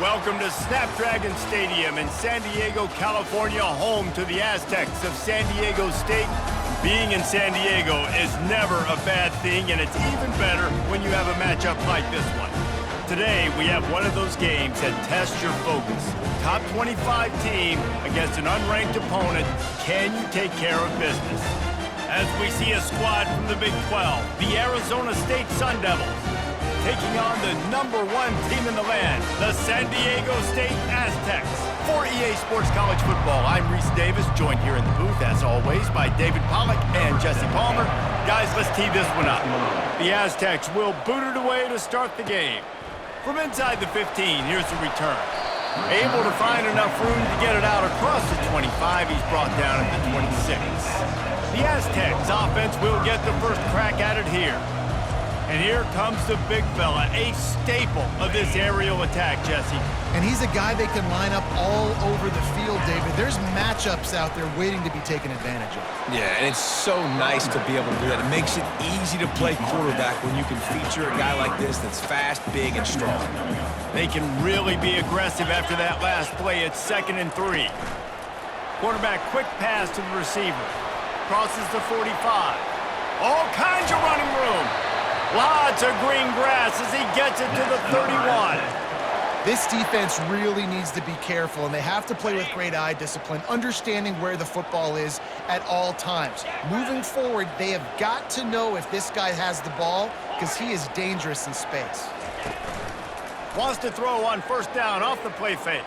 Welcome to Snapdragon Stadium in San Diego, California, home to the Aztecs of San Diego State. Being in San Diego is never a bad thing, and it's even better when you have a matchup like this one. Today, we have one of those games that tests your focus. Top 25 team against an unranked opponent. Can you take care of business? As we see a squad from the Big 12, the Arizona State Sun Devils, taking on the #1 team in the land, the San Diego State Aztecs. For EA Sports College Football, I'm Reese Davis, joined here in the booth, as always, by David Pollack and Jesse Palmer. Guys, let's tee this one up. The Aztecs will boot it away to start the game. From inside the 15, here's the return. Able to find enough room to get it out across the 25, he's brought down at the 26. The Aztecs offense will get the first crack at it here. And here comes the big fella, a staple of this aerial attack, Jesse. And he's a guy they can line up all over the field, David. There's matchups out there waiting to be taken advantage of. Yeah, and it's so nice to be able to do that. It makes it easy to play quarterback when you can feature a guy like this that's fast, big, and strong. They can really be aggressive after that last play. It's 2nd and 3. Quarterback quick pass to the receiver. Crosses the 45. All kinds of running room. Lots of green grass as he gets it to the 31. This defense really needs to be careful, and they have to play with great eye discipline, understanding where the football is at all times. Moving forward, they have got to know if this guy has the ball, because he is dangerous in space. Wants to throw on 1st down off the play fake.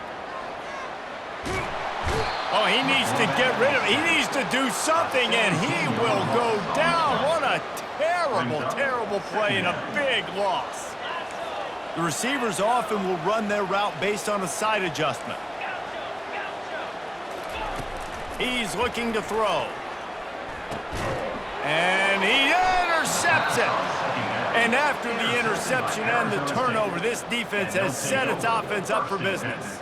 Oh, he needs to get rid of it. He needs to do something, and he will go down. What a terrible play and a big loss. The receivers often will run their route based on a side adjustment. He's looking to throw. And he intercepts it. And after the interception and the turnover, this defense has set its offense up for business.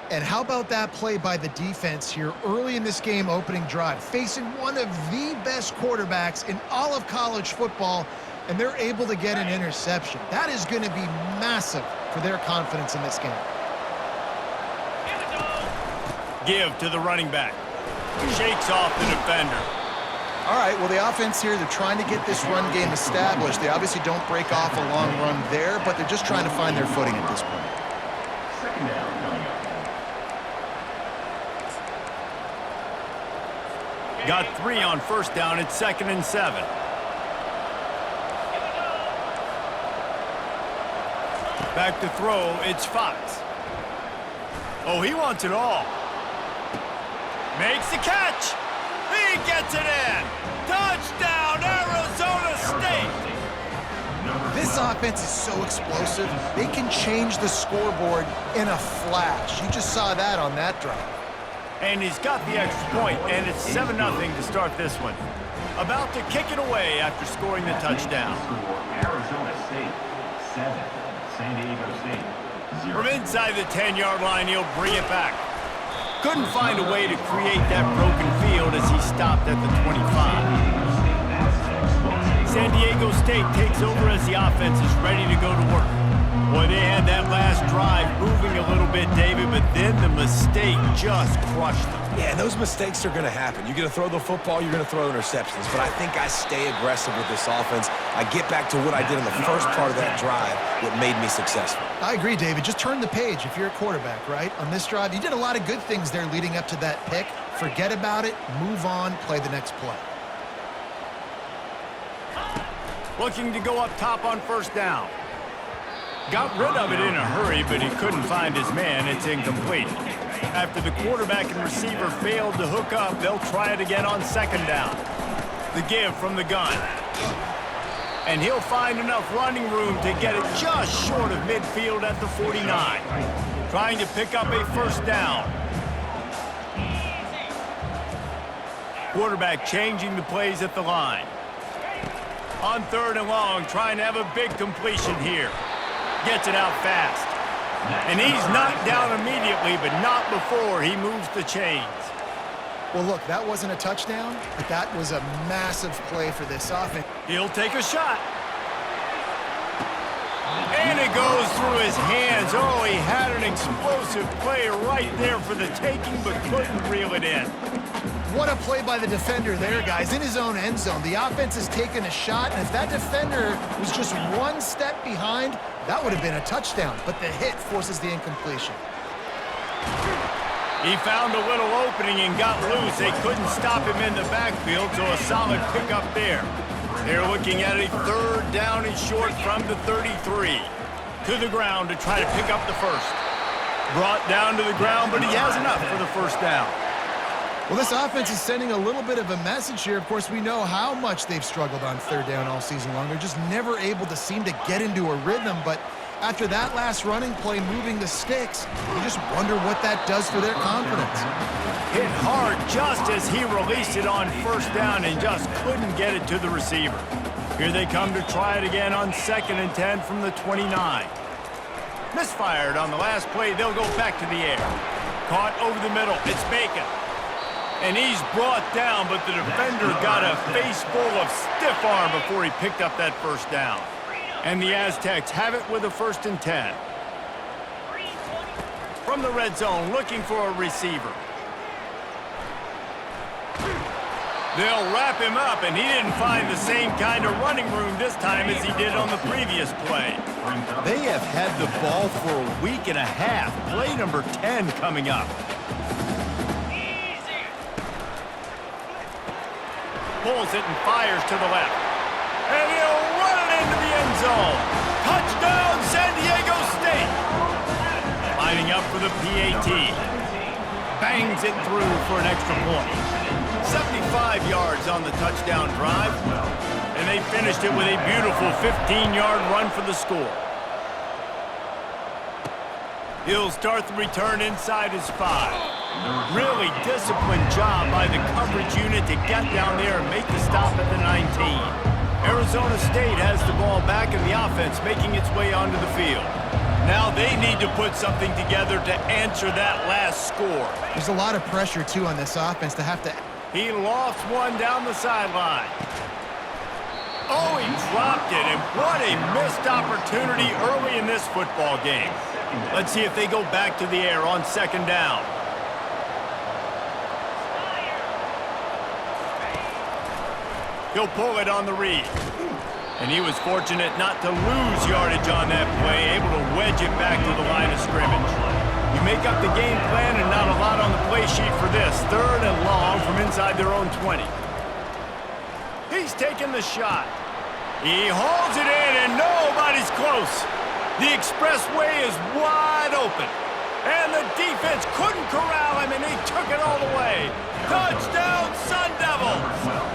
And how about that play by the defense here early in this game opening drive, facing one of the best quarterbacks in all of college football, and they're able to get an interception. That is going to be massive for their confidence in this game. Give to the running back. Shakes off the defender. All right, well, the offense here, they're trying to get this run game established. They obviously don't break off a long run there, but they're just trying to find their footing at this point. 2nd down. Got 3 on 1st down. It's 2nd and 7. Back to throw. It's Fox. Oh, he wants it all. Makes the catch. He gets it in. Touchdown, Arizona State. This offense is so explosive, they can change the scoreboard in a flash. You just saw that on that drive. And he's got the extra point, and it's 7-0 to start this one. About to kick it away after scoring the touchdown. Arizona State 7, San Diego State 0. From inside the 10-yard line, he'll bring it back. Couldn't find a way to create that broken field as he stopped at the 25. San Diego State takes over as the offense is ready to go to work. Boy, they had that last drive moving a little bit, David, but then the mistake just crushed them. Yeah, those mistakes are going to happen. You're going to throw the football, you're going to throw interceptions. But I think I stay aggressive with this offense. I get back to what I did in the first part of that drive that made me successful. I agree, David. Just turn the page if you're a quarterback, right? On this drive, you did a lot of good things there leading up to that pick. Forget about it, move on, play the next play. Looking to go up top on 1st down. Got rid of it in a hurry, but he couldn't find his man. It's incomplete. After the quarterback and receiver failed to hook up, they'll try it again on 2nd down. The give from the gun. And he'll find enough running room to get it just short of midfield at the 49. Trying to pick up a 1st down. Quarterback changing the plays at the line. On 3rd and long, trying to have a big completion here. Gets it out fast. And he's knocked down immediately, but not before he moves the chains. Well, look, that wasn't a touchdown, but that was a massive play for this offense. He'll take a shot. And it goes through his hands. Oh, he had an explosive play right there for the taking, but couldn't reel it in. What a play by the defender there, guys, in his own end zone. The offense has taken a shot, and if that defender was just one step behind, that would have been a touchdown, but the hit forces the incompletion. He found a little opening and got loose. They couldn't stop him in the backfield, so a solid pickup there. They're looking at a 3rd down and short from the 33. To the ground to try to pick up the first. Brought down to the ground, but he has enough for the first down. Well, this offense is sending a little bit of a message here. Of course, we know how much they've struggled on 3rd down all season long. They're just never able to seem to get into a rhythm, but after that last running play moving the sticks, you just wonder what that does for their confidence. Hit hard just as he released it on 1st down and just couldn't get it to the receiver. Here they come to try it again on 2nd and 10 from the 29. Misfired on the last play. They'll go back to the air. Caught over the middle. It's Bacon. And he's brought down, but the defender got a face full of stiff arm before he picked up that 1st down. And the Aztecs have it with a 1st and 10. From the red zone, looking for a receiver. They'll wrap him up, and he didn't find the same kind of running room this time as he did on the previous play. They have had the ball for a week and a half. Play number 10 coming up. Pulls it and fires to the left. And he'll run it into the end zone. Touchdown, San Diego State. Lining up for the PAT. Bangs it through for an extra point. 75 yards on the touchdown drive. And they finished it with a beautiful 15-yard run for the score. He'll start the return inside his 5. Really disciplined job by the coverage unit to get down there and make the stop at the 19. Arizona State has the ball back in the offense, making its way onto the field. Now they need to put something together to answer that last score. There's a lot of pressure, too, on this offense to have to... He lofts one down the sideline. Oh, he dropped it, and what a missed opportunity early in this football game. Let's see if they go back to the air on 2nd down. He'll pull it on the read. And he was fortunate not to lose yardage on that play, able to wedge it back to the line of scrimmage. You make up the game plan and not a lot on the play sheet for this. 3rd and long from inside their own 20. He's taking the shot. He hauls it in and nobody's close. The expressway is wide open. And the defense couldn't corral him and he took it all the way. Touchdown, Sun Devils!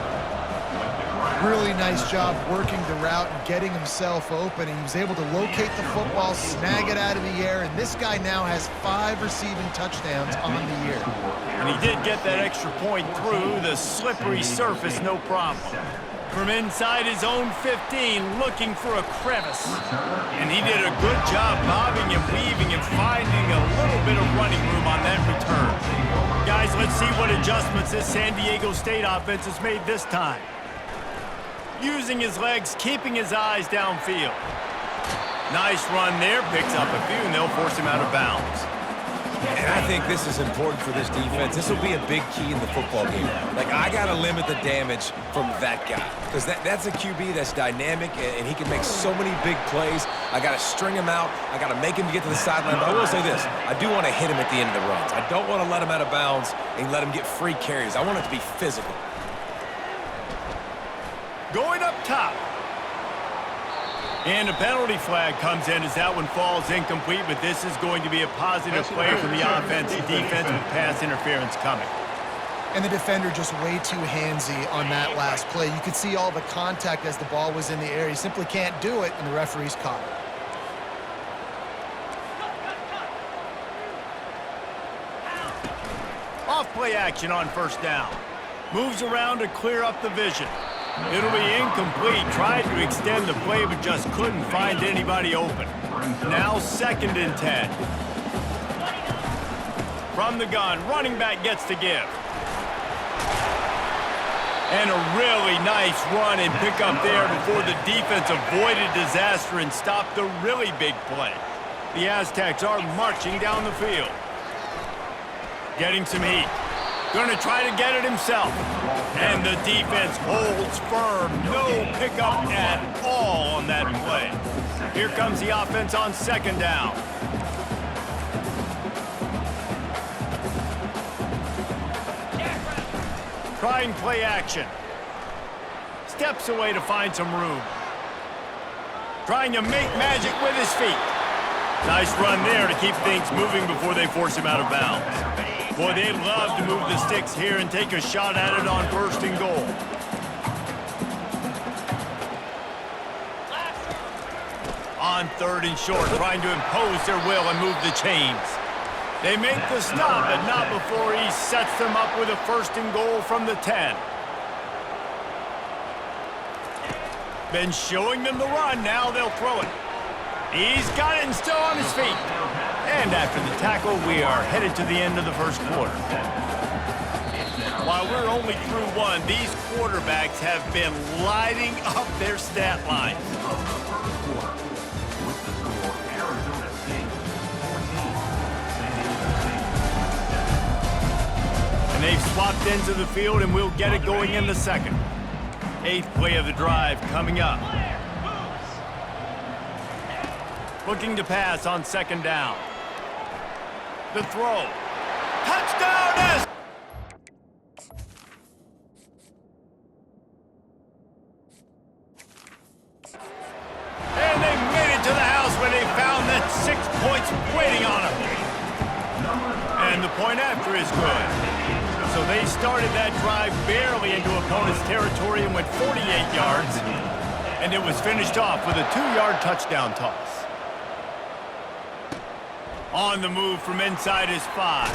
Really nice job working the route and getting himself open. And he was able to locate the football, snag it out of the air, and this guy now has 5 receiving touchdowns on the year. And he did get that extra point through the slippery surface, no problem. From inside his own 15, looking for a crevice. And he did a good job bobbing and weaving and finding a little bit of running room on that return. Guys, let's see what adjustments this San Diego State offense has made this time. Using his legs, keeping his eyes downfield. Nice run there, picks up a few, and they'll force him out of bounds. And I think this is important for this defense. This will be a big key in the football game. Like, I got to limit the damage from that guy. Because that's a QB that's dynamic, and he can make so many big plays. I got to string him out. I got to make him get to the sideline. But I will say this. I do want to hit him at the end of the runs. I don't want to let him out of bounds and let him get free carries. I want it to be physical. Going up top. And a penalty flag comes in as that one falls incomplete, but this is going to be a positive play from the offense. Defense with pass interference coming. And the defender just way too handsy on that last play. You could see all the contact as the ball was in the air. He simply can't do it, and the referee's caught it. Off play action on 1st down. Moves around to clear up the vision. It'll be incomplete. Tried to extend the play, but just couldn't find anybody open. Now 2nd and 10. From the gun, running back gets to give. And a really nice run and pick up there before the defense avoided disaster and stopped the really big play. The Aztecs are marching down the field. Getting some heat. Gonna try to get it himself. And the defense holds firm. No pickup at all on that play. Here comes the offense on second down. Trying play action. Steps away to find some room. Trying to make magic with his feet. Nice run there to keep things moving before they force him out of bounds. Boy, they'd love to move the sticks here and take a shot at it on 1st and goal. On 3rd and short, trying to impose their will and move the chains. They make the stop, but not before he sets them up with a 1st and goal from the 10. Been showing them the run, now they'll throw it. He's got it and still on his feet. And after the tackle, we are headed to the end of the 1st quarter. While we're only through one, these quarterbacks have been lighting up their stat lines. And they've swapped into the field, and we'll get it going in the 2nd. 8th play of the drive coming up. Looking to pass on 2nd down. The throw. Touchdown! And they made it to the house where they found that 6 points waiting on them. And the point after is good. So they started that drive barely into opponent's territory and went 48 yards. And it was finished off with a 2-yard touchdown toss. On the move from inside his 5.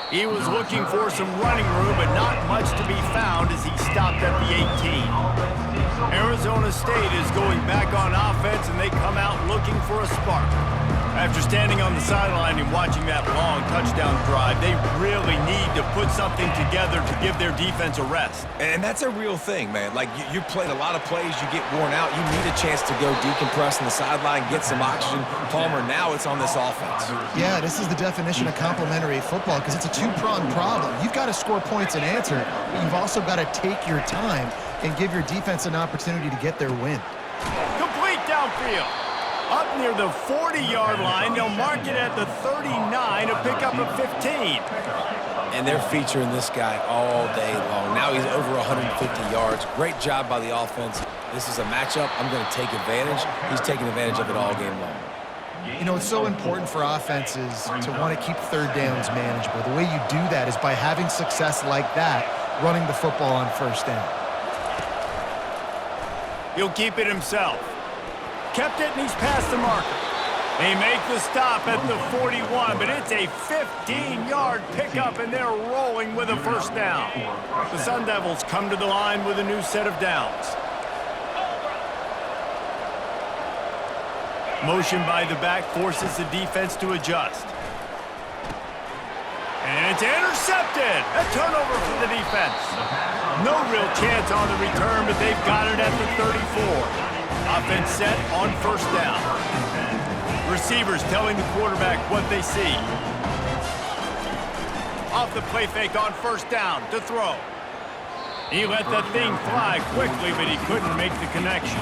He was looking for some running room, but not much to be found as he stopped at the 18. Arizona State is going back on offense, and they come out looking for a spark. After standing on the sideline and watching that long touchdown drive, they really need to put something together to give their defense a rest. And that's a real thing, man. Like, you played a lot of plays, you get worn out, you need a chance to go decompress on the sideline, get some oxygen. Palmer, now it's on this offense. Yeah, this is the definition of complementary football because it's a two-pronged problem. You've got to score points and answer, but you've also got to take your time and give your defense an opportunity to get their win. Complete downfield. Up near the 40-yard line, they'll mark it at the 39 to pick up a 15. And they're featuring this guy all day long. Now he's over 150 yards. Great job by the offense. This is a matchup. I'm going to take advantage. He's taking advantage of it all game long. You know, it's so important for offenses to want to keep 3rd downs manageable. The way you do that is by having success like that, running the football on 1st down. He'll keep it himself. Kept it, and he's past the marker. They make the stop at the 41, but it's a 15-yard pickup, and they're rolling with a 1st down. The Sun Devils come to the line with a new set of downs. Motion by the back forces the defense to adjust. And it's intercepted. A turnover for the defense. No real chance on the return, but they've got it at the 34. Offense set on 1st down. Receivers telling the quarterback what they see. Off the play fake on 1st down to throw. He let that thing fly quickly, but he couldn't make the connection.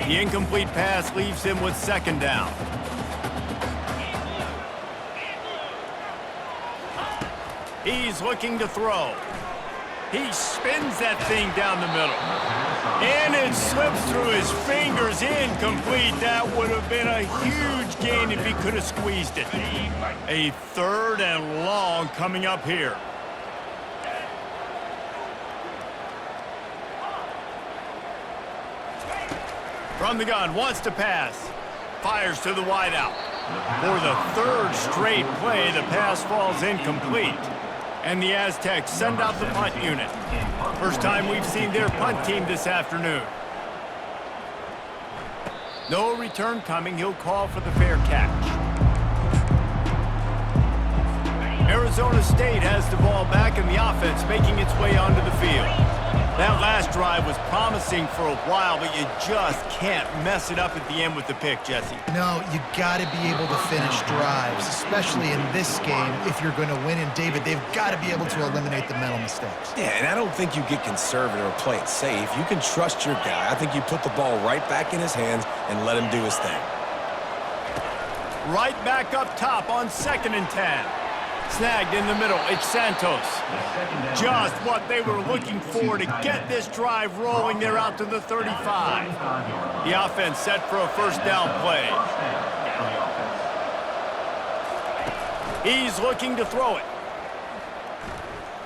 The incomplete pass leaves him with 2nd down. He's looking to throw. He spins that thing down the middle. And it slips through his fingers, incomplete. That would have been a huge gain if he could have squeezed it. A 3rd and long coming up here. From the gun, wants to pass. Fires to the wideout. For the 3rd straight play, the pass falls incomplete. And the Aztecs send out the punt unit. First time we've seen their punt team this afternoon. No return coming. He'll call for the fair catch. Arizona State has the ball back and the offense making its way onto the field. That last drive was promising for a while, but you just can't mess it up at the end with the pick, Jesse. No, you got to be able to finish drives, especially in this game if you're going to win. And, David, they've got to be able to eliminate the mental mistakes. Yeah, and I don't think you get conservative or play it safe. You can trust your guy. I think you put the ball right back in his hands and let him do his thing. Right back up top on 2nd and 10. Snagged in the middle, it's Santos. Just what they were looking for to get this drive rolling. They're out to the 35. The offense set for a first down play. He's looking to throw it.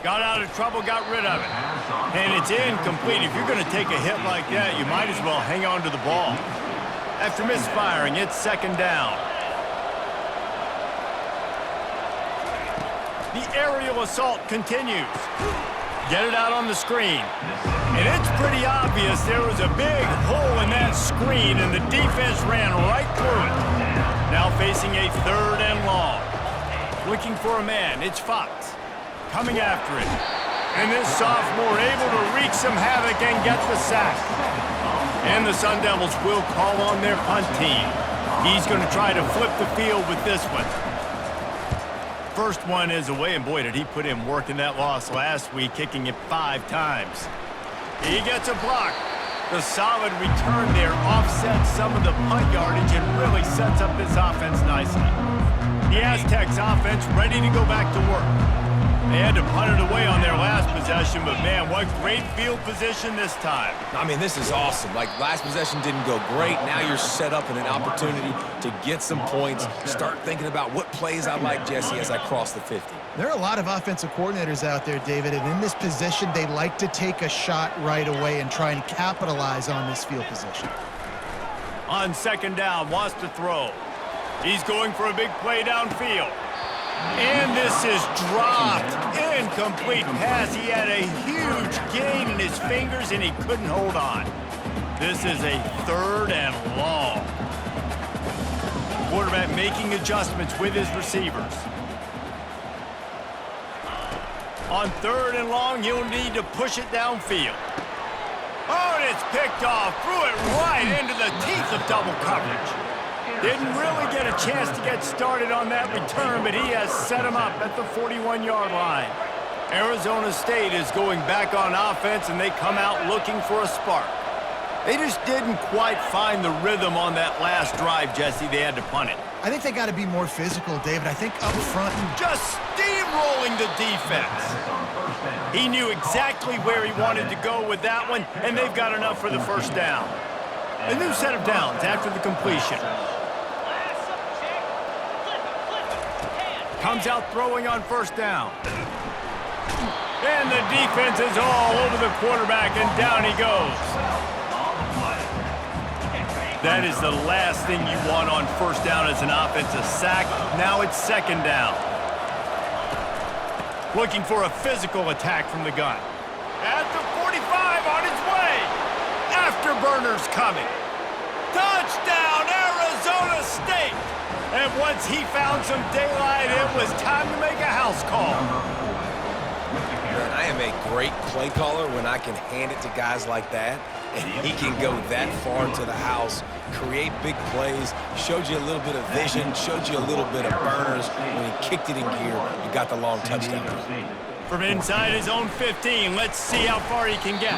Got out of trouble, got rid of it. And it's incomplete. If you're going to take a hit like that, you might as well hang on to the ball. After misfiring, it's 2nd down. The aerial assault continues. Get it out on the screen. And it's pretty obvious there was a big hole in that screen, and the defense ran right through it. Now facing a 3rd and long. Looking for a man, it's Fox. Coming after it. And this sophomore able to wreak some havoc and get the sack. And the Sun Devils will call on their punt team. He's going to try to flip the field with this one. First one is away, and boy, did he put in work in that loss last week, kicking it 5 times. He gets a block. The solid return there offsets some of the punt yardage and really sets up this offense nicely. The Aztecs offense ready to go back to work. They had to punt it away on their last possession, but man, what great field position this time. I mean, this is awesome. Like, last possession didn't go great. Now you're set up in an opportunity to get some points. Start thinking about what plays I like, Jesse, as I cross the 50. There are a lot of offensive coordinators out there, David, and in this position, they like to take a shot right away and try and capitalize on this field position. On 2nd down, wants to throw. He's going for a big play downfield. And this is dropped. Incomplete pass. He had a huge gain in his fingers, and he couldn't hold on. This is a 3rd and long. Quarterback making adjustments with his receivers. On 3rd and long, he'll need to push it downfield. Oh, and it's picked off. Threw it right into the teeth of double coverage. Didn't really get a chance to get started on that return, but he has set him up at the 41-yard line. Arizona State is going back on offense, and they come out looking for a spark. They just didn't quite find the rhythm on that last drive, Jesse. They had to punt it. I think they got to be more physical, David. I think up front. Just steamrolling the defense. He knew exactly where he wanted to go with that one, and they've got enough for the first down. A new set of downs after the completion. Comes out throwing on 1st down. And the defense is all over the quarterback, and down he goes. That is the last thing you want on 1st down as an offensive sack. Now it's 2nd down. Looking for a physical attack from the gun. At the 45 on his way. Afterburners coming. Touchdown, Arizona State. And once he found some daylight, it was time to make a house call. Man, I am a great play caller when I can hand it to guys like that, and he can go that far into the house, create big plays, showed you a little bit of vision, showed you a little bit of burners. When he kicked it in gear, you got the long touchdown. From inside his own 15, let's see how far he can get.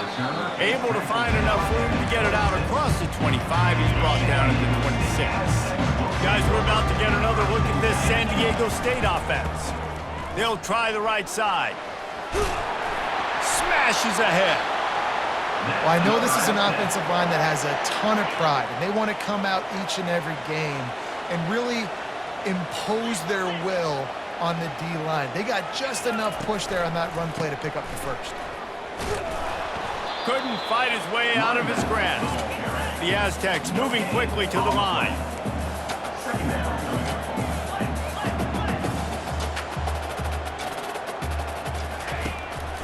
Able to find enough room to get it out across the 25. He's brought down at the 26. Guys, we're about to get another look at this San Diego State offense. They'll try the right side. Smashes ahead. Well, I know this is an offensive line that has a ton of pride, and they want to come out each and every game and really impose their will on the D-line. They got just enough push there on that run play to pick up the first. Couldn't fight his way out of his grasp. The Aztecs moving quickly to the line.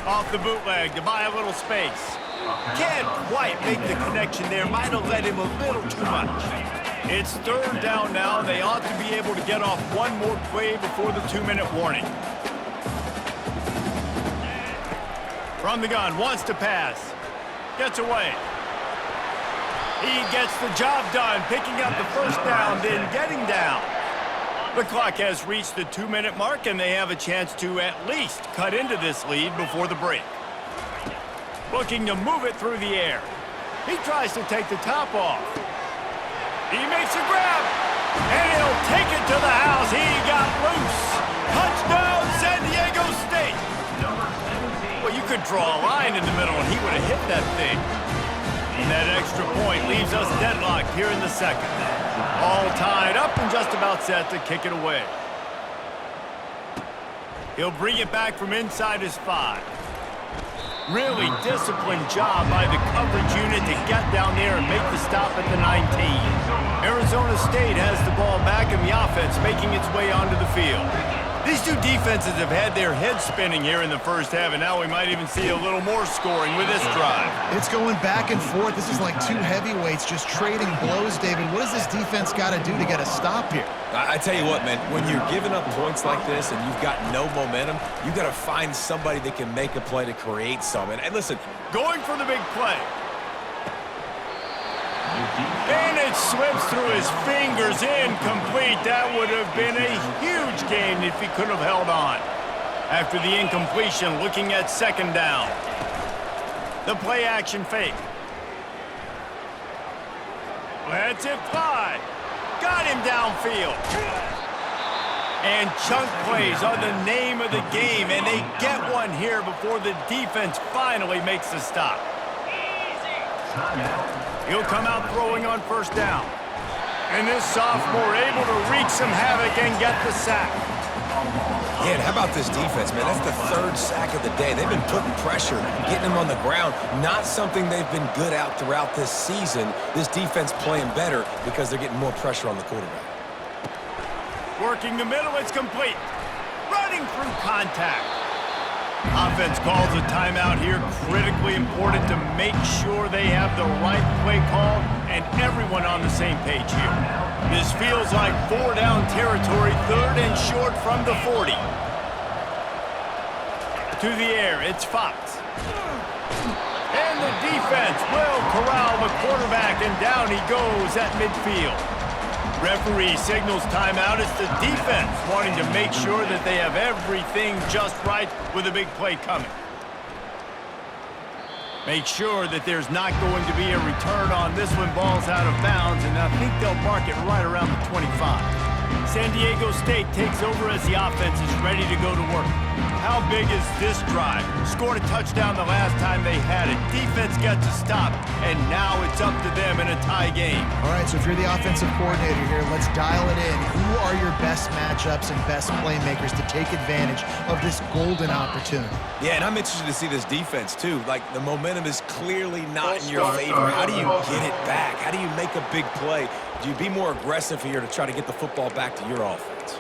Off the bootleg to buy a little space. Can't quite make the connection there. Might have led him a little too much. It's third down now. They ought to be able to get off one more play before the 2-minute warning. From the gun, wants to pass. Gets away. He gets the job done, picking up the first down, then getting down. The clock has reached the 2-minute mark, and they have a chance to at least cut into this lead before the break. Looking to move it through the air. He tries to take the top off. He makes a grab, and he'll take it to the house. He got loose. Touchdown, San Diego State. Well, you could draw a line in the middle, and he would have hit that thing. And that extra point leaves us deadlocked here in the second. All tied up and just about set to kick it away. He'll bring it back from inside his 5. Really disciplined job by the coverage unit to get down there and make the stop at the 19. Arizona State has the ball back and the offense making its way onto the field. These two defenses have had their heads spinning here in the first half, and now we might even see a little more scoring with this drive. It's going back and forth. This is like two heavyweights just trading blows, David. What does this defense got to do to get a stop here? I tell you what, man, when you're giving up points like this and you've got no momentum, you got to find somebody that can make a play to create some. And listen, going for the big play. And it slips through his fingers, incomplete. That would have been a huge gain if he could have held on. After the incompletion, looking at second down. The play action fake. Lets it fly. Got him downfield. And chunk plays are the name of the game, and they get one here before the defense finally makes the stop. He'll come out throwing on first down. And this sophomore able to wreak some havoc and get the sack. Yeah, and how about this defense, man? That's the third sack of the day. They've been putting pressure, getting them on the ground. Not something they've been good at throughout this season. This defense playing better because they're getting more pressure on the quarterback. Working the middle, it's complete. Running through contact. Offense calls a timeout here. Critically important to make sure they have the right play call and everyone on the same page here. This feels like 4-down territory, third and short from the 40. To the air, it's Fox. And the defense will corral the quarterback, and down he goes at midfield. Referee signals timeout. It's the defense wanting to make sure that they have everything just right with a big play coming. Make sure that there's not going to be a return on this one. Ball's out of bounds, and I think they'll mark it right around the 25. San Diego State takes over as the offense is ready to go to work. How big is this drive? Scored a touchdown the last time they had it. Defense gets a stop, and now it's up to them in a tie game. All right, so if you're the offensive coordinator here, let's dial it in. Who are your best matchups and best playmakers to take advantage of this golden opportunity? Yeah, and I'm interested to see this defense, too. Like, the momentum is clearly not in your favor. How do you get it back? How do you make a big play? Do you be more aggressive here to try to get the football back to your offense?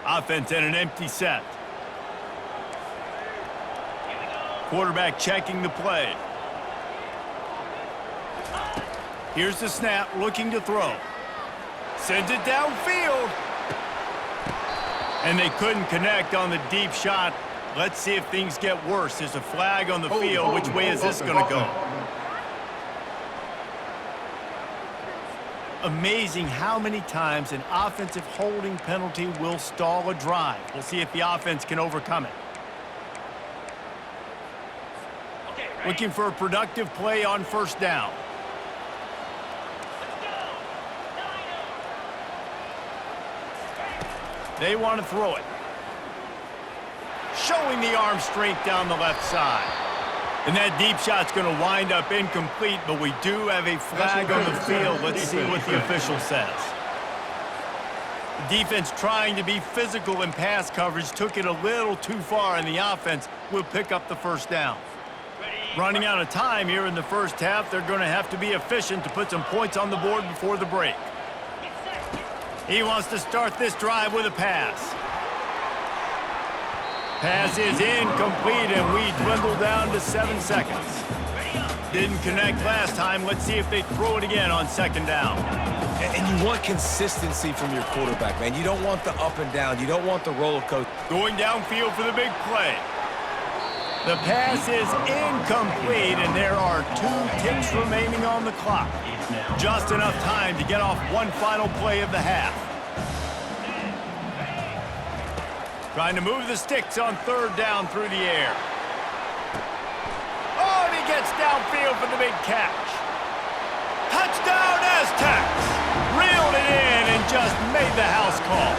Offense in an empty set. Quarterback checking the play. Here's the snap, looking to throw. Sends it downfield. And they couldn't connect on the deep shot. Let's see if things get worse. There's a flag on the field. Which way is this going to go? Amazing how many times an offensive holding penalty will stall a drive. We'll see if the offense can overcome it. Looking for a productive play on first down. They want to throw it. Showing the arm strength down the left side. And that deep shot's going to wind up incomplete, but we do have a flag on the field. Let's see what the official says. The defense trying to be physical in pass coverage took it a little too far, and the offense will pick up the first down. Running out of time here in the first half, they're going to have to be efficient to put some points on the board before the break. He wants to start this drive with a pass. Pass is incomplete, and we dwindle down to 7 seconds. Didn't connect last time. Let's see if they throw it again on 2nd down. And you want consistency from your quarterback, man. You don't want the up and down. You don't want the roller coaster. Going downfield for the big play. The pass is incomplete, and there are 2 ticks remaining on the clock. Just enough time to get off one final play of the half. Trying to move the sticks on 3rd down through the air. Oh, and he gets downfield for the big catch. Touchdown, Aztecs! Reeled it in and just made the house call.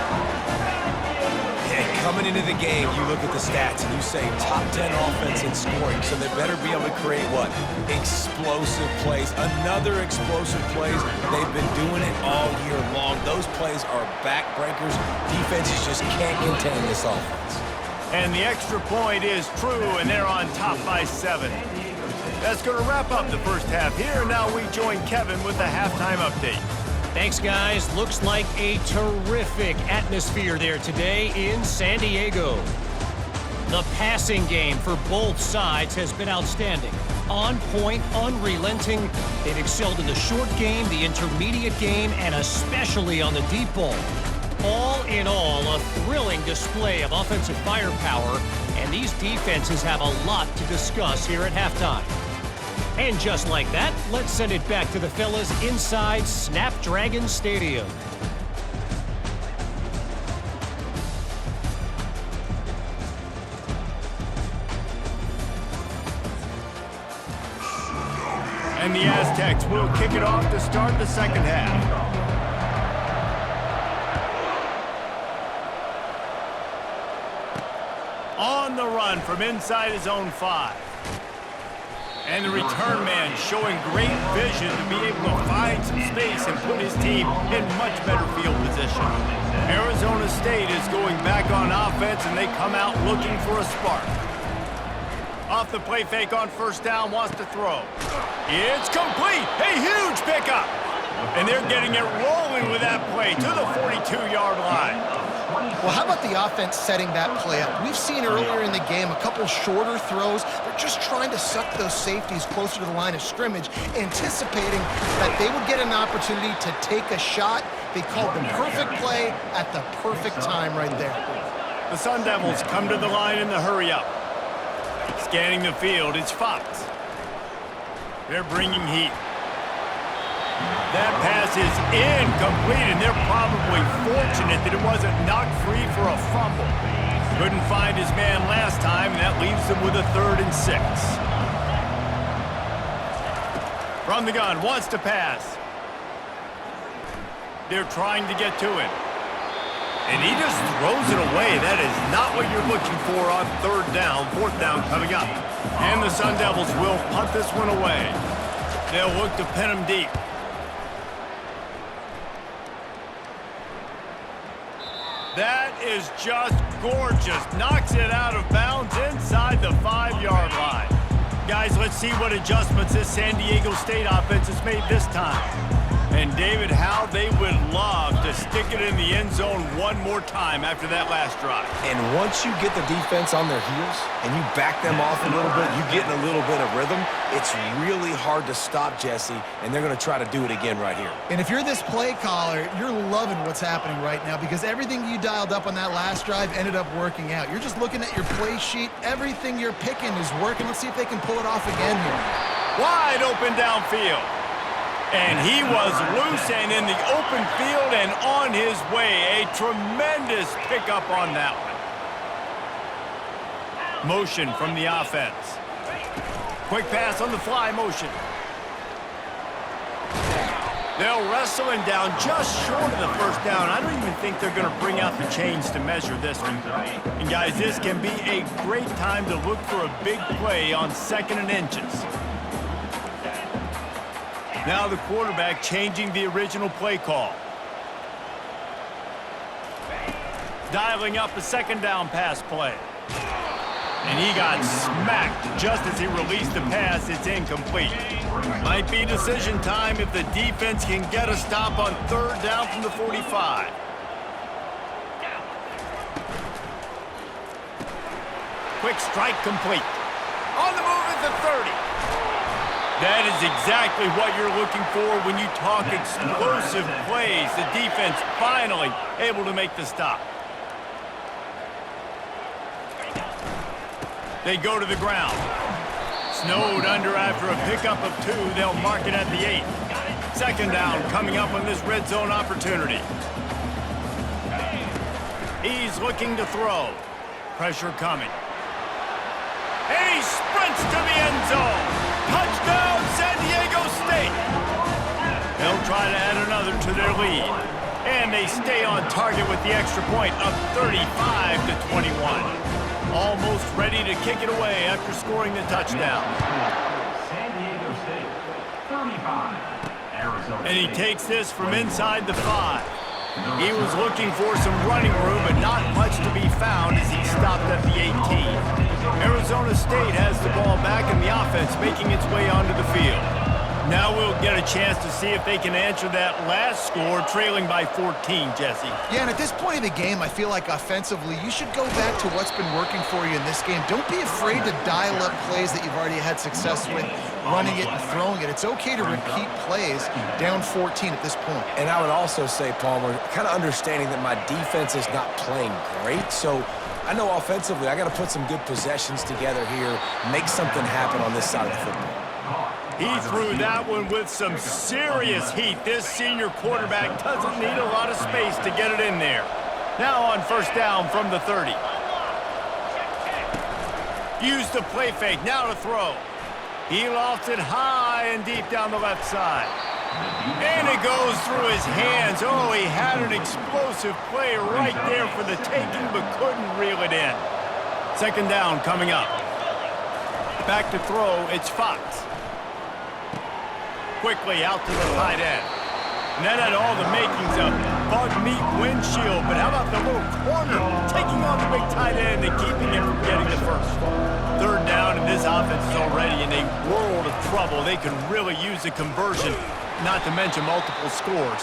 And coming into the game, you look at the stats and you say top 10 offense in scoring, so they better be able to create what? Explosive plays. Another explosive plays. They've been doing it all year long. Those plays are backbreakers. Defenses just can't contain this offense. And the extra point is true, and they're on top by 7. That's going to wrap up the first half here. Now we join Kevin with the halftime update. Thanks, guys. Looks like a terrific atmosphere there today in San Diego. The passing game for both sides has been outstanding. On point, unrelenting. They've excelled in the short game, the intermediate game, and especially on the deep ball. All in all, a thrilling display of offensive firepower, and these defenses have a lot to discuss here at halftime. And just like that, let's send it back to the fellas inside Snapdragon Stadium. And the Aztecs will kick it off to start the second half. On the run from inside his own 5. And the return man showing great vision to be able to find some space and put his team in much better field position. Arizona State is going back on offense, and they come out looking for a spark. Off the play fake on 1st down, wants to throw. It's complete! A huge pickup! And they're getting it rolling with that play to the 42-yard line. Well, how about the offense setting that play up? We've seen earlier in the game a couple shorter throws. They're just trying to suck those safeties closer to the line of scrimmage, anticipating that they would get an opportunity to take a shot. They called the perfect play at the perfect time right there. The Sun Devils come to the line in the hurry-up. Scanning the field, it's Fox. They're bringing heat. That pass is incomplete, and they're probably fortunate that it wasn't knocked free for a fumble. Couldn't find his man last time, and that leaves them with a 3rd and 6. From the gun, wants to pass. They're trying to get to him. And he just throws it away. That is not what you're looking for on 3rd down, 4th down coming up. And the Sun Devils will punt this one away. They'll look to pin him deep. That is just gorgeous. Knocks it out of bounds inside the 5-yard line. Guys, let's see what adjustments this San Diego State offense has made this time. And David, how they would love to stick it in the end zone one more time after that last drive. And once you get the defense on their heels and you back them off a little bit, you get in a little bit of rhythm, it's really hard to stop, Jesse, and they're going to try to do it again right here. And if you're this play caller, you're loving what's happening right now because everything you dialed up on that last drive ended up working out. You're just looking at your play sheet. Everything you're picking is working. Let's see if they can pull it off again here. Wide open downfield. And he was loose and in the open field and on his way. A tremendous pickup on that one. Motion from the offense. Quick pass on the fly motion. They'll wrestle him down just short of the 1st down. I don't even think they're going to bring out the chains to measure this one. And guys, this can be a great time to look for a big play on 2nd and inches. Now the quarterback changing the original play call. Dialing up a 2nd down pass play. And he got smacked just as he released the pass. It's incomplete. Might be decision time if the defense can get a stop on 3rd down from the 45. Quick strike complete. On the move at the 30. That is exactly what you're looking for when you talk explosive plays. The defense finally able to make the stop. They go to the ground. Snowed under after a pickup of 2. They'll mark it at the 8. Second down coming up on this red zone opportunity. He's looking to throw. Pressure coming. And he sprints to the end zone. Touchdown, San Diego State. They'll try to add another to their lead. And they stay on target with the extra point of 35-21. Almost ready to kick it away after scoring the touchdown. San Diego State, 35. Arizona And he State. takes this from inside the 5. He was looking for some running room, but not much to be found as he stopped at the 18. Arizona State has the ball back and the offense making its way onto the field. Now we'll get a chance to see if they can answer that last score, trailing by 14, Jesse. Yeah, and at this point in the game, I feel like offensively, you should go back to what's been working for you in this game. Don't be afraid to dial up plays that you've already had success with, running it and throwing it. It's okay to repeat plays down 14 at this point. And I would also say, Palmer, kind of understanding that my defense is not playing great, so I know offensively I got to put some good possessions together here, make something happen on this side of the football. He threw that one with some serious heat. This senior quarterback doesn't need a lot of space to get it in there. Now on first down from the 30. Use the play fake, now to throw. He lofts it high and deep down the left side. And it goes through his hands. Oh, he had an explosive play right there for the taking, but couldn't reel it in. Second down coming up. Back to throw, it's Fox. Quickly out to the tight end. And that had all the makings of bug meat windshield, but how about the little corner taking on the big tight end and keeping him from getting the first? Third down, and this offense is already in a world of trouble. They can really use a conversion, not to mention multiple scores.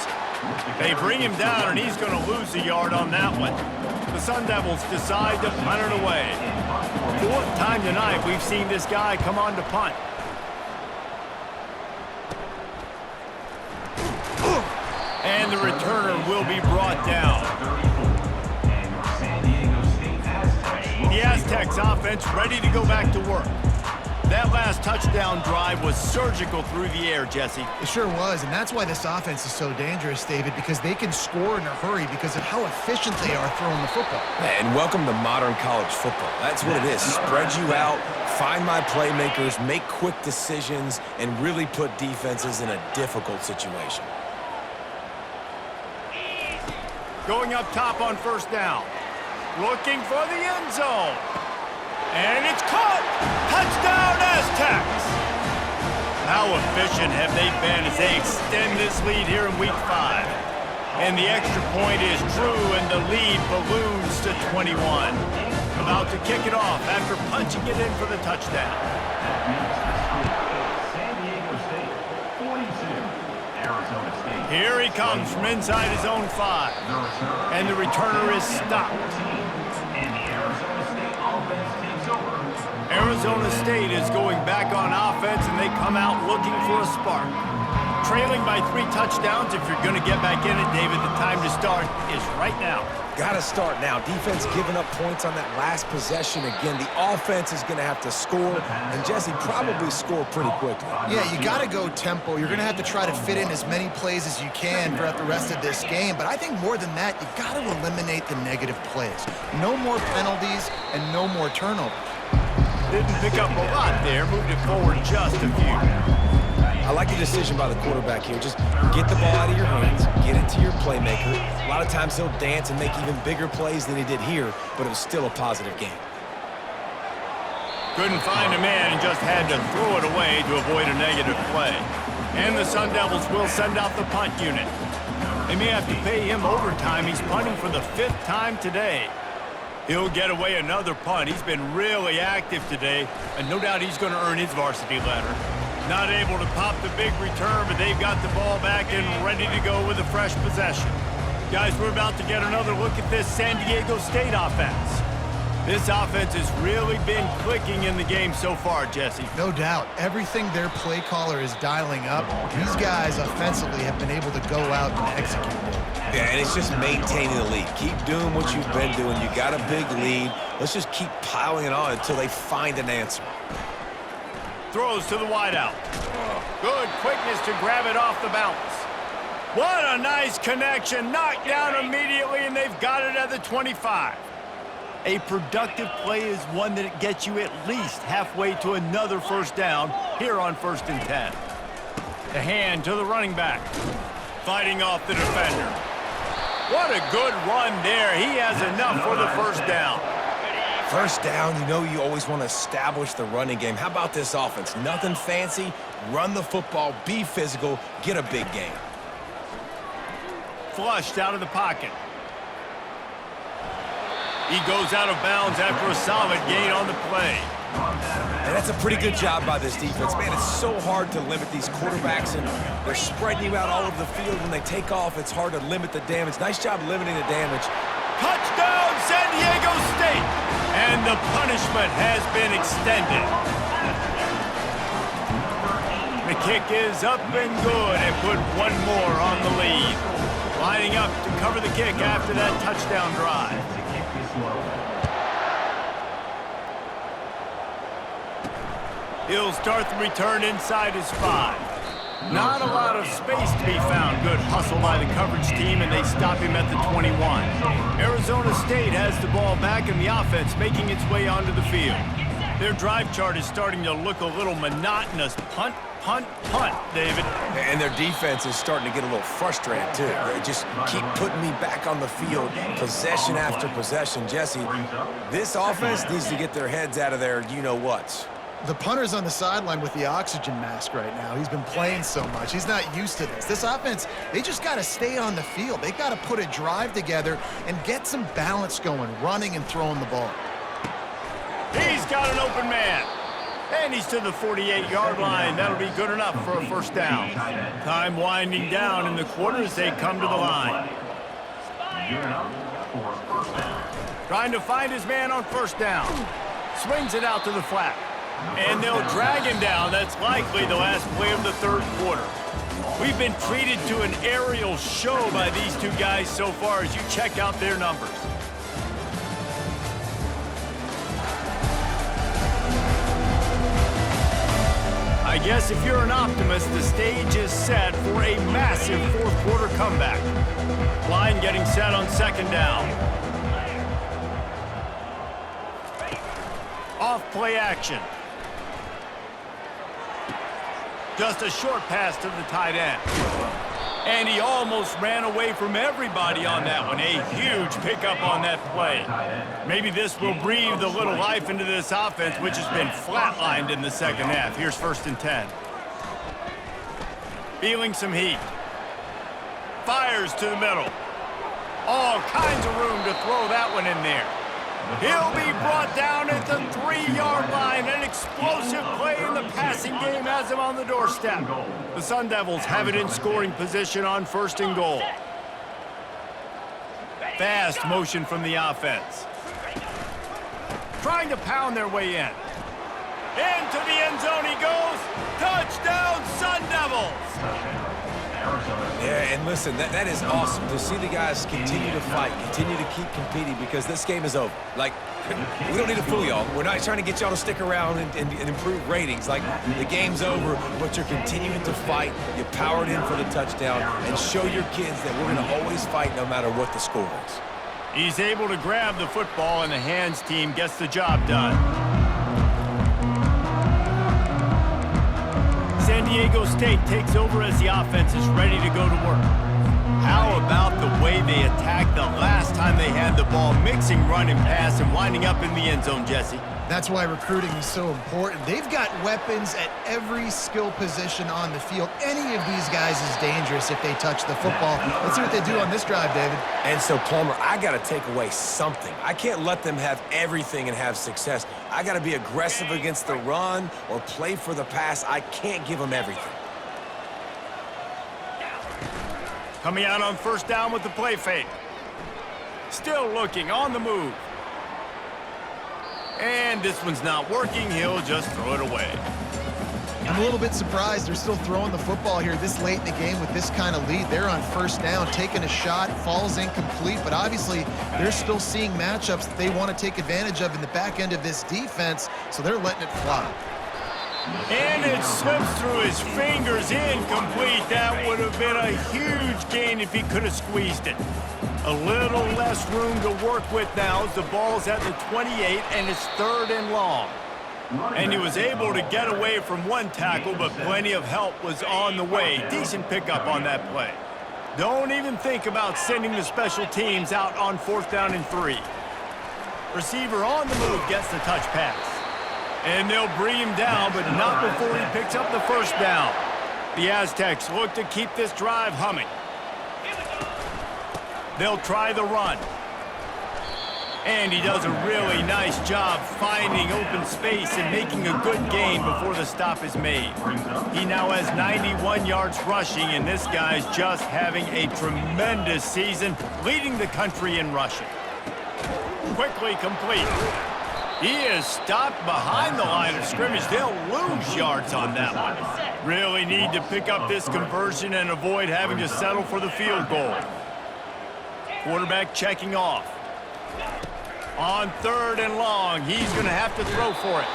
They bring him down, and he's going to lose a yard on that one. The Sun Devils decide to punt it away. Fourth time tonight we've seen this guy come on to punt. And the returner will be brought down. The Aztecs offense ready to go back to work. That last touchdown drive was surgical through the air, Jesse. It sure was, and that's why this offense is so dangerous, David, because they can score in a hurry because of how efficient they are throwing the football. And welcome to modern college football. That's what it is. Spread you out, find my playmakers, make quick decisions, and really put defenses in a difficult situation. Going up top on first down. Looking for the end zone. And it's caught! Touchdown, Aztecs! How efficient have they been as they extend this lead here in Week 5? And the extra point is true, and the lead balloons to 21. About to kick it off after punching it in for the touchdown. San Diego State, 42. Arizona State. Here he comes from inside his own 5. And the returner is stopped. And the Arizona State offense takes over. Arizona State is going back on offense, and they come out looking for a spark. Trailing by 3 touchdowns. If you're going to get back in it, David, the time to start is right now. Got to start now. Defense giving up points on that last possession. Again, the offense is going to have to score, and Jesse probably score pretty quickly. Yeah, you got to go tempo. You're going to have to try to fit in as many plays as you can throughout the rest of this game. But I think more than that, you got to eliminate the negative plays. No more penalties and no more turnovers. Didn't pick up a lot there. Moved it forward just a few. I like the decision by the quarterback here. Just get the ball out of your hands, get it to your playmaker. A lot of times he'll dance and make even bigger plays than he did here, but it was still a positive game. Couldn't find a man and just had to throw it away to avoid a negative play. And the Sun Devils will send out the punt unit. They may have to pay him overtime. He's punting for the 5th time today. He'll get away another punt. He's been really active today, and no doubt he's going to earn his varsity letter. Not able to pop the big return, but they've got the ball back and ready to go with a fresh possession. Guys, we're about to get another look at this San Diego State offense. This offense has really been clicking in the game so far, Jesse. No doubt. Everything their play caller is dialing up, these guys offensively have been able to go out and execute it. Yeah, and it's just maintaining the lead. Keep doing what you've been doing. You got a big lead. Let's just keep piling it on until they find an answer. Throws to the wideout. Good quickness to grab it off the bounce. What a nice connection. Knocked down immediately, and they've got it at the 25. A productive play is one that gets you at least halfway to another first down here on 1st and 10. The hand to the running back. Fighting off the defender. What a good run there. He has enough for the first down. First down, you know you always want to establish the running game. How about this offense? Nothing fancy. Run the football, be physical, get a big gain. Flushed out of the pocket. He goes out of bounds after a solid gain on the play. And that's a pretty good job by this defense. Man, it's so hard to limit these quarterbacks, and they're spreading you out all over the field. When they take off, it's hard to limit the damage. Nice job limiting the damage. Touchdown, San Diego State! And the punishment has been extended. The kick is up and good and put one more on the lead. Lining up to cover the kick after that touchdown drive. He'll start the return inside his 5. Not a lot of space to be found. Good hustle by the coverage team, and they stop him at the 21. Arizona State has the ball back, and the offense making its way onto the field. Their drive chart is starting to look a little monotonous. Punt, punt, punt, David. And their defense is starting to get a little frustrated, too. They just keep putting me back on the field, possession after possession. Jesse, this offense needs to get their heads out of their you-know-whats. The punter's on the sideline with the oxygen mask right now. He's been playing so much. He's not used to this. This offense, they just got to stay on the field. They got to put a drive together and get some balance going, running and throwing the ball. He's got an open man. And he's to the 48-yard line. That'll be good enough for a first down. Time winding down in the quarter as they come to the line. Trying to find his man on first down. Swings it out to the flat. And they'll drag him down. That's likely the last play of the third quarter. We've been treated to an aerial show by these two guys so far as you check out their numbers. I guess if you're an optimist, the stage is set for a massive fourth quarter comeback. Line getting set on second down. Off play action. Just a short pass to the tight end. And he almost ran away from everybody on that one. A huge pickup on that play. Maybe this will breathe a little life into this offense, which has been flatlined in the second half. Here's 1st and 10. Feeling some heat. Fires to the middle. All kinds of room to throw that one in there. He'll be brought down at the 3-yard line. An explosive play in the passing game has him on the doorstep. The Sun Devils have it in scoring position on 1st and goal. Fast motion from the offense. Trying to pound their way in. Into the end zone he goes. Touchdown, Sun Devils! Yeah, and listen, that is awesome to see the guys continue to fight, continue to keep competing, because this game is over. Like, we don't need to fool y'all. We're not trying to get y'all to stick around and improve ratings. Like, the game's over, but you're continuing to fight. You powered in for the touchdown, and show your kids that we're going to always fight no matter what the score is. He's able to grab the football, and the hands team gets the job done. San Diego State takes over as the offense is ready to go to work. How about the way they attacked the last time they had the ball, mixing run and pass and winding up in the end zone, Jesse? That's why recruiting is so important. They've got weapons at every skill position on the field. Any of these guys is dangerous if they touch the football. Let's see what they do on this drive, David. And so, Palmer, I got to take away something. I can't let them have everything and have success. I got to be aggressive against the run or play for the pass. I can't give them everything. Coming out on first down with the play fake. Still looking on the move. And this one's not working. He'll just throw it away. I'm a little bit surprised they're still throwing the football here this late in the game with this kind of lead. They're on first down, taking a shot, falls incomplete, but obviously they're still seeing matchups that they want to take advantage of in the back end of this defense, so they're letting it fly. And it slips through his fingers, incomplete. That would have been a huge gain if he could have squeezed it. A little less room to work with now as the ball's at the 28 and it's 3rd and long. And he was able to get away from one tackle, but plenty of help was on the way. Decent pickup on that play. Don't even think about sending the special teams out on 4th down and 3. Receiver on the move gets the touch pass. And they'll bring him down, but not before he picks up the first down. The Aztecs look to keep this drive humming. They'll try the run. And he does a really nice job finding open space and making a good gain before the stop is made. He now has 91 yards rushing, and this guy's just having a tremendous season, leading the country in rushing. Quickly complete. He is stopped behind the line of scrimmage. They'll lose yards on that one. Really need to pick up this conversion and avoid having to settle for the field goal. Quarterback checking off. On 3rd and long, he's going to have to throw for it.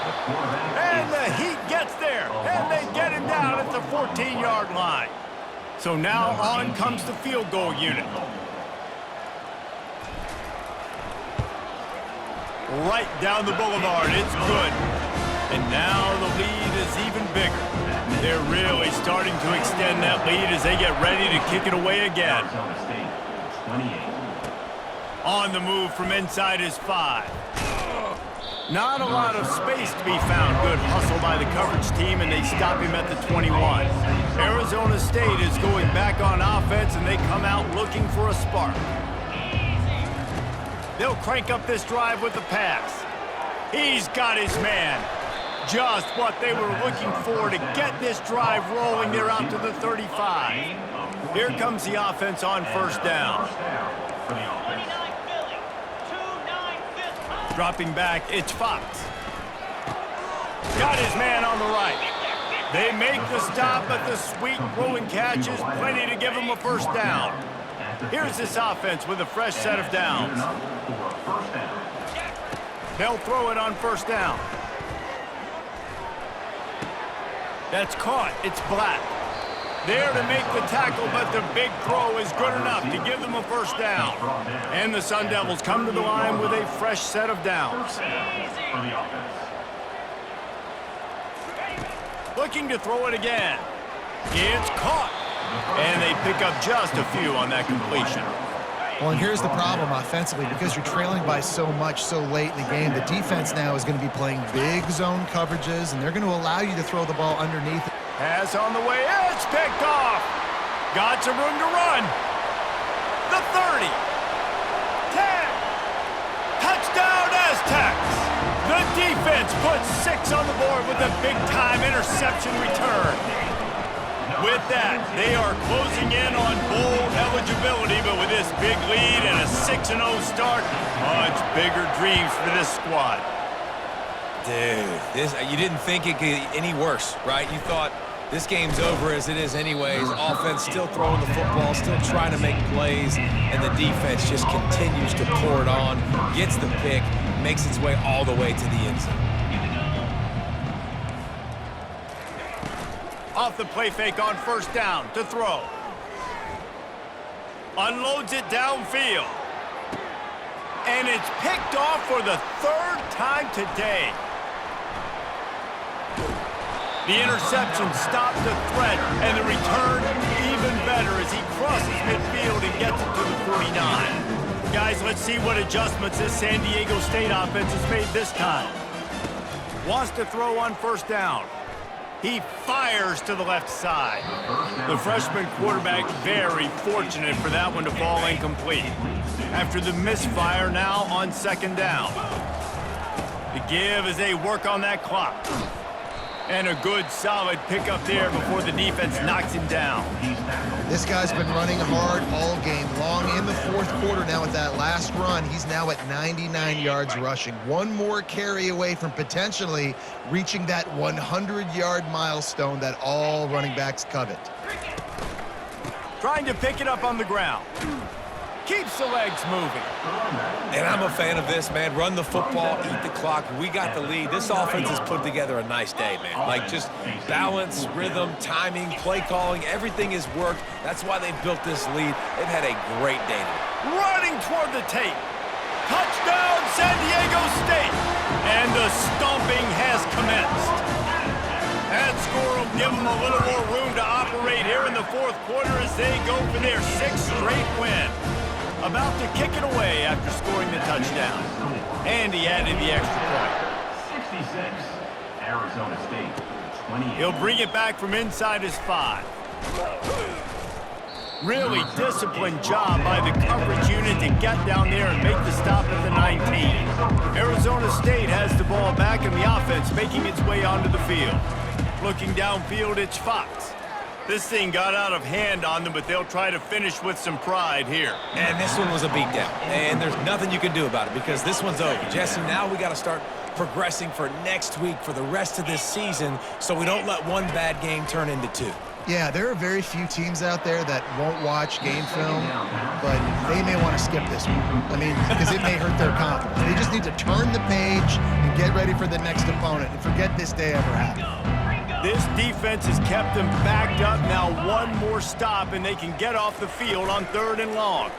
And the Heat gets there, and they get him down at the 14-yard line. So now on comes the field goal unit. Right down the boulevard, it's good. And now the lead is even bigger. They're really starting to extend that lead as they get ready to kick it away again. On the move from inside his 5. Not a lot of space to be found. Good hustle by the coverage team, and they stop him at the 21. Arizona State is going back on offense, and they come out looking for a spark. They'll crank up this drive with the pass. He's got his man. Just what they were looking for to get this drive rolling. They're out to the 35. Here comes the offense on first down. Dropping back, it's Fox. Got his man on the right. They make the stop, but the sweet rolling catch is plenty to give him a first down. Here's this offense with a fresh set of downs. They'll throw it on first down. That's caught. It's Black. There to make the tackle, but the big throw is good enough to give them a first down. And the Sun Devils come to the line with a fresh set of downs. Looking to throw it again. It's caught. And they pick up just a few on that completion. Well, and here's the problem offensively, because you're trailing by so much so late in the game, the defense now is going to be playing big zone coverages, and they're going to allow you to throw the ball underneath. Pass on the way. It's picked off. Got some room to run. The 30. 10. Touchdown Aztecs. The defense puts 6 on the board with a big-time interception return. With that, they are closing in on bowl eligibility, but with this big lead and a 6-0 start, much bigger dreams for this squad. Dude, you didn't think it could get any worse, right? You thought this game's over as it is anyways. Offense still throwing the football, still trying to make plays, and the defense just continues to pour it on, gets the pick, makes its way all the way to the end zone. Off the play fake on first down to throw. Unloads it downfield. And it's picked off for the 3rd time today. The interception stopped the threat, and the return even better as he crosses midfield and gets it to the 49. Guys, let's see what adjustments this San Diego State offense has made this time. Wants to throw on first down. He fires to the left side. The freshman quarterback very fortunate for that one to fall incomplete. After the misfire, now on second down. The give as they work on that clock. And a good, solid pickup there before the defense knocks him down. This guy's been running hard all game long. In the fourth quarter now with that last run, he's now at 99 yards rushing. One more carry away from potentially reaching that 100-yard milestone that all running backs covet. Trying to pick it up on the ground. Keeps the legs moving. And I'm a fan of this, man. Run the football, eat the clock. We got the lead. This offense has put together a nice day, man. Like, just balance, rhythm, timing, play calling, everything has worked. That's why they've built this lead. They've had a great day today. Running toward the tape. Touchdown, San Diego State. And the stomping has commenced. That score will give them a little more room to operate here in the fourth quarter as they go for their 6th straight win. About to kick it away after scoring the touchdown. And he added the extra point. 66, Arizona State, 28. He'll bring it back from inside his 5. Really disciplined job by the coverage unit to get down there and make the stop at the 19. Arizona State has the ball back and the offense making its way onto the field. Looking downfield, it's Fox. This thing got out of hand on them, but they'll try to finish with some pride here. And this one was a beatdown. And there's nothing you can do about it because this one's over. Jesse, now we got to start progressing for next week for the rest of this season so we don't let one bad game turn into 2. Yeah, there are very few teams out there that won't watch game film, but they may want to skip this one. I mean, because it may hurt their confidence. They just need to turn the page and get ready for the next opponent and forget this day ever happened. This defense has kept them backed up. Now one more stop, and they can get off the field on 3rd and long.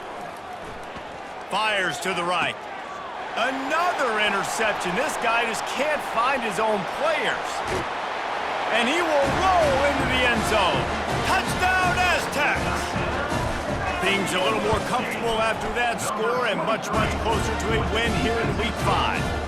Fires to the right. Another interception. This guy just can't find his own players. And he will roll into the end zone. Touchdown, Aztecs! Things a little more comfortable after that score and much, much closer to a win here in Week 5.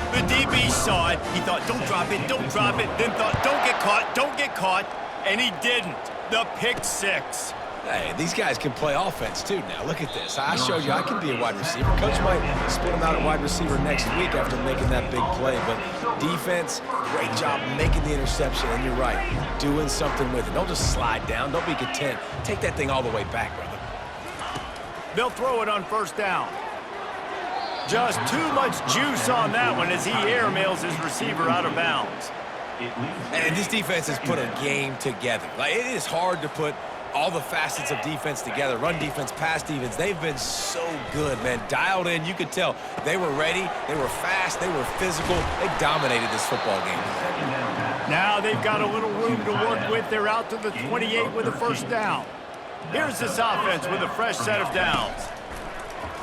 The DB saw it. He thought, don't drop it, don't drop it. Then thought, don't get caught. And he didn't. The pick 6. Hey, these guys can play offense, too, now. Look at this. I showed you I can be a wide receiver. Coach might split him out at wide receiver next week after making that big play. But defense, great job making the interception. And you're right, doing something with it. Don't just slide down. Don't be content. Take that thing all the way back, brother. They'll throw it on 1st down. Just too much juice on that one as he airmails his receiver out of bounds. And this defense has put a game together. Like, it is hard to put all the facets of defense together. Run defense, pass defense. They've been so good, man. Dialed in. You could tell they were ready. They were fast. They were physical. They dominated this football game. Now they've got a little room to work with. They're out to the 28 with a 1st down. Here's this offense with a fresh set of downs.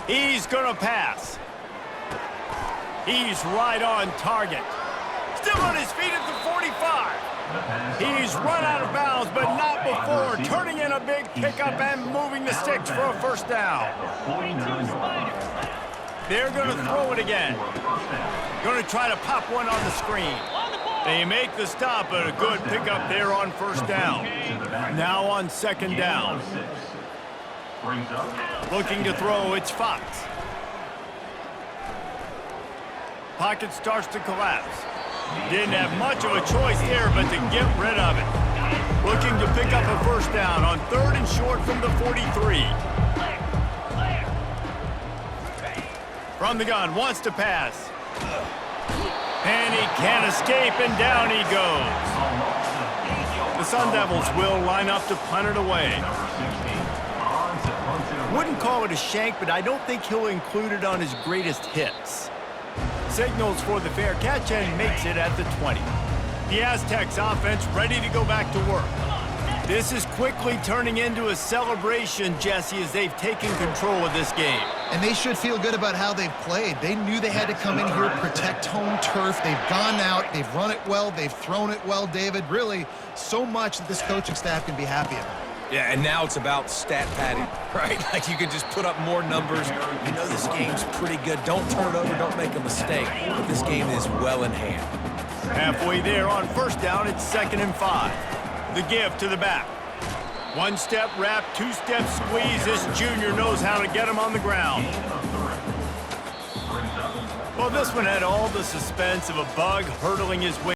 He's going to pass. He's right on target. Still on his feet at the 45. He's run out of bounds, but not before turning in a big pickup and moving the sticks for a 1st down. They're going to throw it again. Going to try to pop one on the screen. They make the stop, but a good pickup there on 1st down. Now on 2nd down. Looking to throw, it's Fox. Pocket starts to collapse. Didn't have much of a choice there, but to get rid of it. Looking to pick up a 1st down on 3rd and short from the 43. From the gun, wants to pass. And he can't escape, and down he goes. The Sun Devils will line up to punt it away. Wouldn't call it a shank, but I don't think he'll include it on his greatest hits. Signals for the fair catch and makes it at the 20. The Aztecs offense ready to go back to work. This is quickly turning into a celebration, Jesse, as they've taken control of this game. And they should feel good about how they've played. They knew they had to come in here, protect home turf. They've gone out, they've run it well, they've thrown it well, David. Really, so much that this coaching staff can be happy about. Yeah, and now it's about stat padding, right? Like, you can just put up more numbers. You know this game's pretty good. Don't turn it over, don't make a mistake. But this game is well in hand. Halfway there on 1st down, it's 2nd and 5. The give to the back. 1-step wrap, 2-step squeeze. This junior knows how to get him on the ground. Well, this one had all the suspense of a bug hurtling his way.